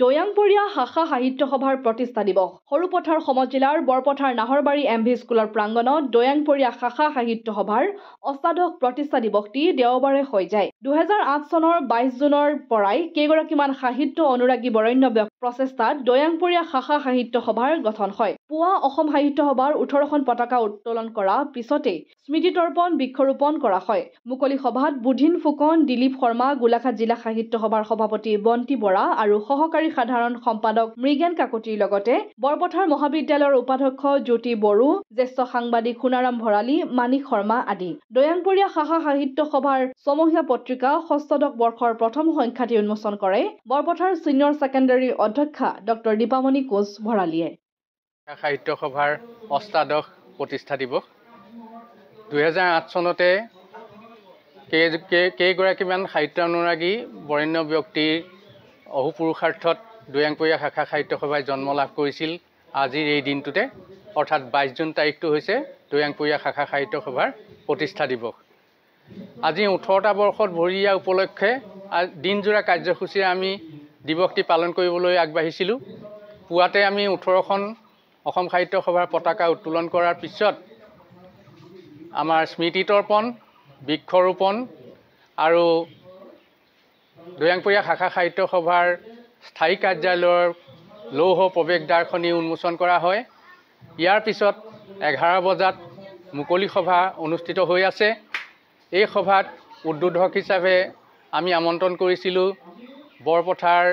দৈয়াংপৰীয়া শাখা সাহিত্য সভাৰ প্ৰতিষ্ঠা দিৱস সৰুপথাৰ সমজিলাৰ বৰপথাৰ নাহৰবাৰী এমভি স্কুলৰ প্ৰাংগণত দৈয়াংপৰীয়া শাখা সাহিত্য সভাৰ অষ্টাদশ প্ৰতিষ্ঠা দিৱসটি দেওবাৰে হৈ যায় 2008 চনৰ 22 জুনৰ পৰাই কেইগৰাকীমান সাহিত্য অনুৰাগী বৰেণ্য প্ৰচেষ্টাত দৈয়াংপৰীয়া শাখা সাহিত্য সভাৰ গঠন হয় পুৱা অসম সাহিত্য সভাৰ 18খন পতাকা উত্তোলন কৰা পিছতে স্মৃতি তৰ্পণ বৃক্ষৰোপণ কৰা হয় মুকলি সভাত বুধিন ফুকন দিলীপ শৰ্মা গোলাঘাট জিলা সাহিত্য সভাৰ সভাপতি বন্তি বৰা আৰু সহকাৰী সাধাৰণ সম্পাদক মৃগেন কাকতিৰ লগতে বৰপথাৰ মহাবিদ্যালয়ৰ উপাধ্যক্ষ জ্যোতি বড়ো জ্যেষ্ঠ সাংবাদিক সোণাৰাম ভৰালী মানিক শৰ্মা আদি দৈয়াংপৰীয়া শাখা সাহিত্য সভাৰ সমহীয়া পত্ৰিকা ষষ্ঠদশ বৰ্ষৰ প্ৰথম সংখ্যাটি উন্মোচন কৰে বৰপথাৰ ছিনিয়ৰ ছেকেণ্ডাৰীৰ অধ্যক্ষা ডক্টৰ দীপামণি কোচ ভৰালীয়ে সাহিত্য সভাৰ অষ্টাদশ প্ৰতিষ্ঠা দিৱস 2008 চনতে কেইগৰাকীমান সাহিত্য অনুৰাগী বৰেণ্য ব্যক্তিৰ অহুপুৰুষাৰ্থত দৈয়াংপৰীয়া শাখা সাহিত্য সভাই জন্ম লাভ কৰিছিল আজিৰ এই দিনটোতে অৰ্থাৎ 22 জুন তাৰিখটো হৈছে দৈয়াংপৰীয়া শাখা সাহিত্য সভাৰ প্ৰতিষ্ঠা দিৱস আজি 18টা বৰ্ষত ভৰিয়া উপলক্ষে দিনজোৰা কাৰ্যসূচীৰে আমি দিৱসটি পালন কৰিবলৈ আগবাঢ়িছিলোঁ পুৱাতে আমি 18খন অসম সাহিত্য সভাৰ পতাকা উত্তোলন কৰাৰ পিছত আমাৰ স্মৃতি তৰ্পণ বৃক্ষৰোপণ আৰু দৈয়াংপৰীয়া শাখা সাহিত্য সভাৰ স্থায়ী কাৰ্যালয়ৰ লৌহ প্ৰৱেশদ্বাৰখনি উন্মোচন কৰা হয় ইয়াৰ পিছত 11 বজাত মুকলি সভা অনুষ্ঠিত হৈ আছে এই সভাত উদ্বোধক হিচাপে আমি আমন্ত্ৰণ কৰিছিলোঁ বৰপথাৰ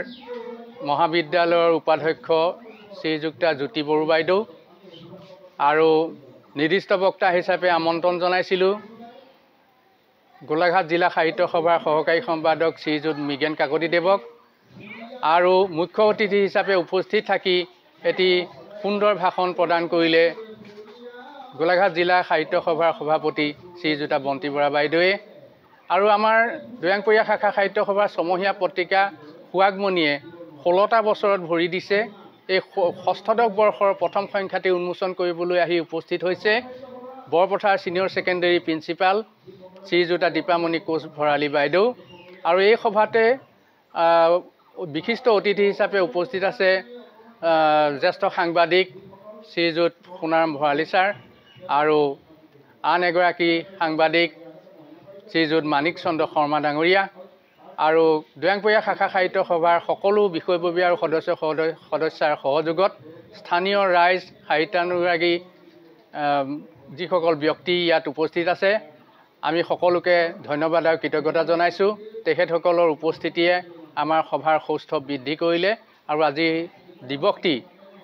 মহাবিদ্যালয়ৰ উপাধ্যক্ষ শ্ৰীযুক্তা জ্যোতি বড়ো বাইদেউ আৰু নিৰ্দিষ্ট বক্তা হিচাপে আমন্ত্ৰণ জনাইছিলোঁ গোলাঘাট জিলা সাহিত্য সভাৰ সহকাৰী সম্পাদক শ্ৰীযুত মৃগেন কাকতিদেৱক আৰু মুখ্য অতিথি হিচাপে উপস্থিত থাকি এটি সুন্দৰ ভাষণ প্ৰদান কৰিলে গোলাঘাট জিলা সাহিত্য সভাৰ সভাপতি শ্ৰীযুতা বন্তি বৰা বাইদেৱে আৰু আমাৰ দৈয়াংপৰীয়া শাখা সাহিত্য সভাৰ সমহীয়া পত্ৰিকা সুৱাগমণিয়ে 16টা বছৰত ভৰি দিছে এই ষষ্ঠদশ বৰ্ষৰ প্ৰথম সংখ্যাটি উন্মোচন কৰিবলৈ আহি উপস্থিত হৈছে Borpathar senior secondary principal Srijuta Dipamoni Koch Bharali বাইদেউ আৰু এই সভাতে বিশিষ্ট অতিথি হিচাপে উপস্থিত আছে জ্যেষ্ঠ সাংবাদিক শ্ৰীযুত সোণাৰাম ভৰালী ছাৰ আৰু আন এগৰাকী সাংবাদিক শ্ৰীযুত মানিক চন্দ্ৰ শৰ্মা ডাঙৰীয়া আৰু দৈয়াংপৰীয়া শাখা সাহিত্য সভাৰ সকলো বিষয়ববীয়া আৰু সদস্যৰ সহযোগত স্থানীয় ৰাইজ সাহিত্যানুৰাগী যিসকল ব্যক্তি ইয়াত উপস্থিত আছে আমি সকলোকে ধন্যবাদ আৰু কৃতজ্ঞতা জনাইছোঁ তেখেতসকলৰ উপস্থিতিয়ে আমাৰ সভাৰ সৌষ্ঠৱ বৃদ্ধি কৰিলে আৰু আজি দিৱসটি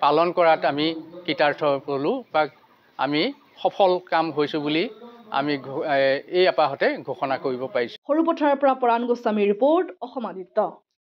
পালন কৰাত আমি কৃতাৰ্থ হ'লোঁ বা আমি সফল কাম হৈছোঁ বুলি আমি এই আপাহতে ঘোষণা কৰিব পাৰিছোঁ সৰুপথাৰৰ পৰা পৰাণ গোস্বামীৰ ৰিপৰ্ট অসম আদিত্য